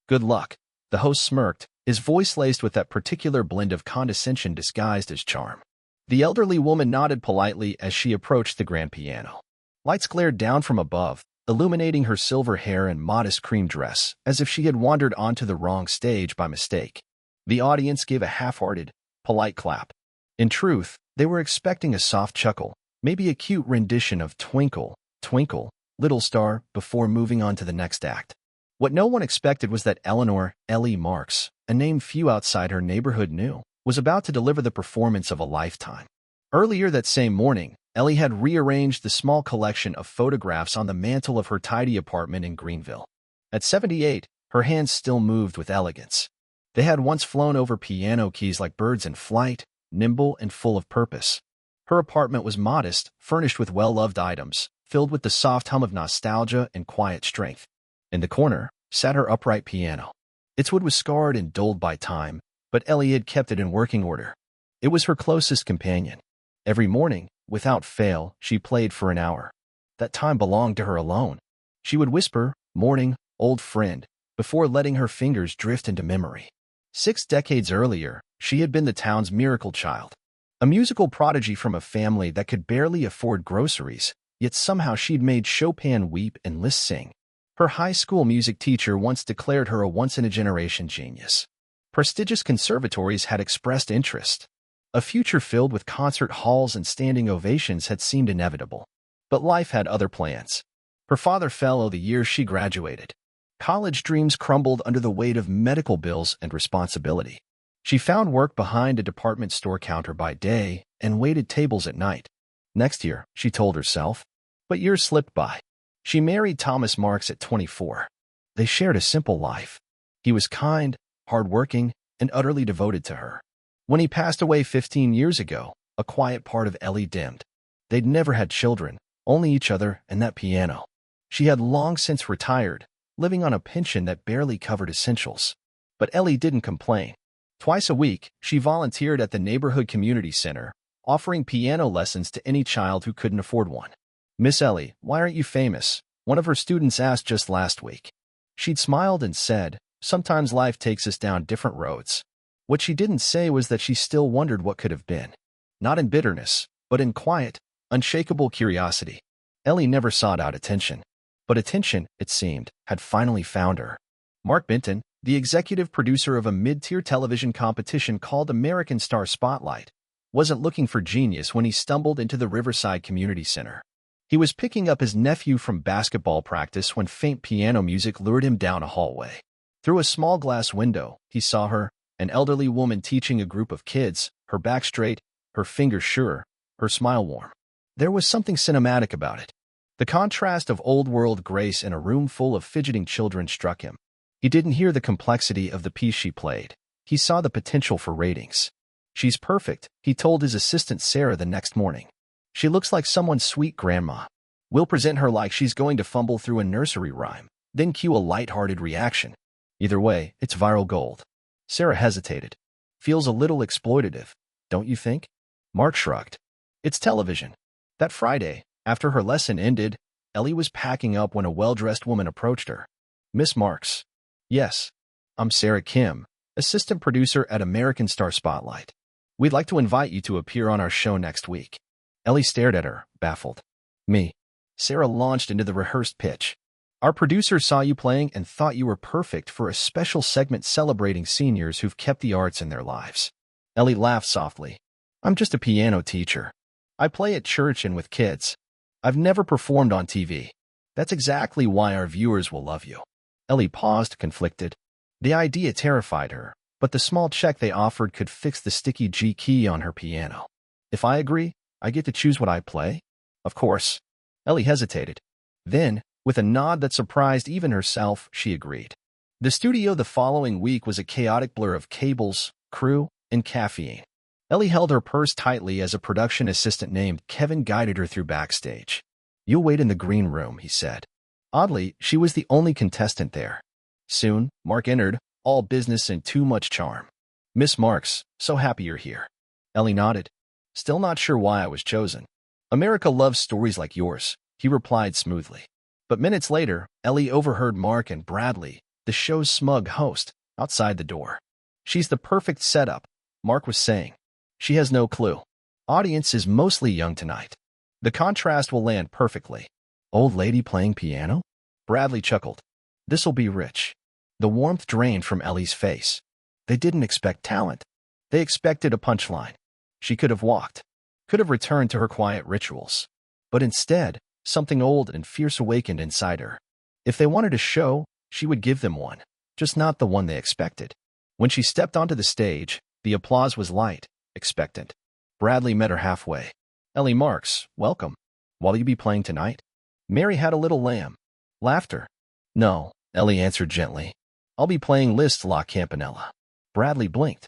Good luck. The host smirked, his voice laced with that particular blend of condescension disguised as charm. The elderly woman nodded politely as she approached the grand piano. Lights glared down from above, illuminating her silver hair and modest cream dress, as if she had wandered onto the wrong stage by mistake. The audience gave a half-hearted, polite clap. In truth, they were expecting a soft chuckle, maybe a cute rendition of Twinkle, Twinkle, Little Star, before moving on to the next act. What no one expected was that Eleanor Ellie Marks, a name few outside her neighborhood knew, was about to deliver the performance of a lifetime. Earlier that same morning, Ellie had rearranged the small collection of photographs on the mantel of her tidy apartment in Greenville. At 78, her hands still moved with elegance. They had once flown over piano keys like birds in flight, nimble and full of purpose. Her apartment was modest, furnished with well-loved items, filled with the soft hum of nostalgia and quiet strength. In the corner sat her upright piano. Its wood was scarred and dulled by time, but Ellie had kept it in working order. It was her closest companion. Every morning, without fail, she played for an hour. That time belonged to her alone. She would whisper, "Morning, old friend," before letting her fingers drift into memory. 6 decades earlier, she had been the town's miracle child. A musical prodigy from a family that could barely afford groceries, yet somehow she'd made Chopin weep and Liszt sing. Her high school music teacher once declared her a once-in-a-generation genius. Prestigious conservatories had expressed interest. A future filled with concert halls and standing ovations had seemed inevitable. But life had other plans. Her father fell the year she graduated. College dreams crumbled under the weight of medical bills and responsibility. She found work behind a department store counter by day and waited tables at night. Next year, she told herself. But years slipped by. She married Thomas Marks at 24. They shared a simple life. He was kind, hardworking, and utterly devoted to her. When he passed away 15 years ago, a quiet part of Ellie dimmed. They'd never had children, only each other and that piano. She had long since retired, living on a pension that barely covered essentials. But Ellie didn't complain. Twice a week, she volunteered at the neighborhood community center, offering piano lessons to any child who couldn't afford one. "Miss Ellie, why aren't you famous?" one of her students asked just last week. She'd smiled and said, "Sometimes life takes us down different roads." What she didn't say was that she still wondered what could have been. Not in bitterness, but in quiet, unshakable curiosity. Ellie never sought out attention. But attention, it seemed, had finally found her. Mark Benton, the executive producer of a mid-tier television competition called American Star Spotlight, wasn't looking for genius when he stumbled into the Riverside Community Center. He was picking up his nephew from basketball practice when faint piano music lured him down a hallway. Through a small glass window, he saw her, an elderly woman teaching a group of kids, her back straight, her fingers sure, her smile warm. There was something cinematic about it. The contrast of old-world grace in a room full of fidgeting children struck him. He didn't hear the complexity of the piece she played. He saw the potential for ratings. "She's perfect," he told his assistant Sarah the next morning. "She looks like someone's sweet grandma. We'll present her like she's going to fumble through a nursery rhyme, then cue a light-hearted reaction. Either way, it's viral gold." Sarah hesitated. "Feels a little exploitative, don't you think?" Mark shrugged. "It's television." That Friday, after her lesson ended, Ellie was packing up when a well-dressed woman approached her. "Miss Marks." "Yes. I'm Sarah Kim, assistant producer at American Star Spotlight. We'd like to invite you to appear on our show next week." Ellie stared at her, baffled. "Me?" Sarah launched into the rehearsed pitch. "Our producer saw you playing and thought you were perfect for a special segment celebrating seniors who've kept the arts in their lives." Ellie laughed softly. "I'm just a piano teacher. I play at church and with kids. I've never performed on TV. That's exactly why our viewers will love you." Ellie paused, conflicted. The idea terrified her, but the small check they offered could fix the sticky G key on her piano. "If I agree, I get to choose what I play?" "Of course." Ellie hesitated. Then, with a nod that surprised even herself, she agreed. The studio the following week was a chaotic blur of cables, crew, and caffeine. Ellie held her purse tightly as a production assistant named Kevin guided her through backstage. "You'll wait in the green room," he said. Oddly, she was the only contestant there. Soon, Mark entered, all business and too much charm. "Miss Marks, so happy you're here." Ellie nodded. "Still not sure why I was chosen." "America loves stories like yours," he replied smoothly. But minutes later, Ellie overheard Mark and Bradley, the show's smug host, outside the door. She's the perfect setup, Mark was saying. She has no clue. Audience is mostly young tonight. The contrast will land perfectly. Old lady playing piano? Bradley chuckled. This'll be rich. The warmth drained from Ellie's face. They didn't expect talent. They expected a punchline. She could have walked, could have returned to her quiet rituals. But instead, something old and fierce awakened inside her. If they wanted a show, she would give them one, just not the one they expected. When she stepped onto the stage, the applause was light, expectant. Bradley met her halfway. Ellie Marks, welcome. What'll you be playing tonight? Mary had a little lamb. Laughter. No, Ellie answered gently. I'll be playing Liszt La Campanella. Bradley blinked.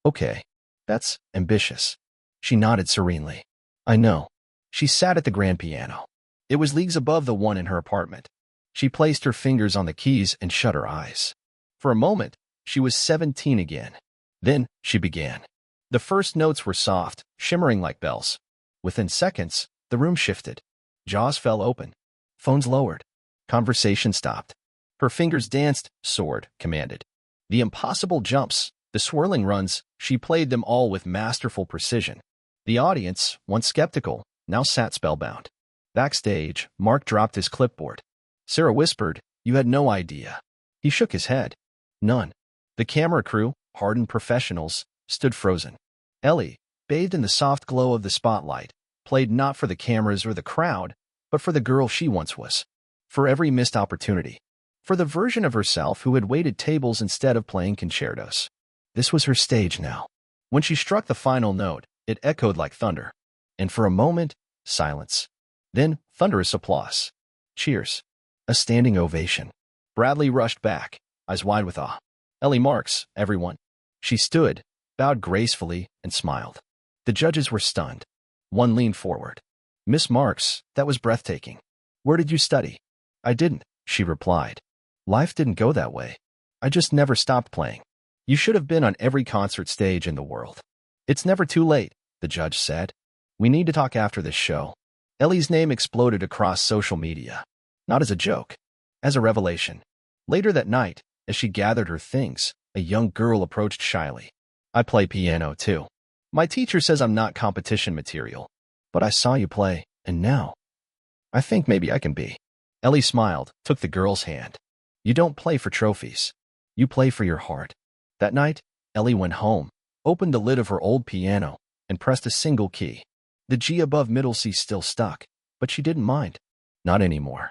Okay. That's ambitious. She nodded serenely. I know. She sat at the grand piano. It was leagues above the one in her apartment. She placed her fingers on the keys and shut her eyes. For a moment, she was 17 again. Then she began. The first notes were soft, shimmering like bells. Within seconds, the room shifted. Jaws fell open. Phones lowered. Conversation stopped. Her fingers danced, soared, commanded. The impossible jumps, the swirling runs, she played them all with masterful precision. The audience, once skeptical, now sat spellbound. Backstage, Mark dropped his clipboard. Sarah whispered, "You had no idea." He shook his head. None. The camera crew, hardened professionals, stood frozen. Ellie, bathed in the soft glow of the spotlight, played not for the cameras or the crowd, but for the girl she once was. For every missed opportunity. For the version of herself who had waited tables instead of playing concertos. This was her stage now. When she struck the final note, it echoed like thunder. And for a moment, silence. Then, thunderous applause. Cheers. A standing ovation. Bradley rushed back, eyes wide with awe. Ellie Marks, everyone. She stood, bowed gracefully, and smiled. The judges were stunned. One leaned forward. Miss Marks, that was breathtaking. Where did you study? I didn't, she replied. Life didn't go that way. I just never stopped playing. You should have been on every concert stage in the world. It's never too late, the judge said. We need to talk after this show. Ellie's name exploded across social media. Not as a joke, as a revelation. Later that night, as she gathered her things, a young girl approached shyly. I play piano too. My teacher says I'm not competition material. But I saw you play, and now, I think maybe I can be. Ellie smiled, took the girl's hand. You don't play for trophies. You play for your heart. That night, Ellie went home, opened the lid of her old piano, and pressed a single key. The G above middle C still stuck, but she didn't mind. Not anymore.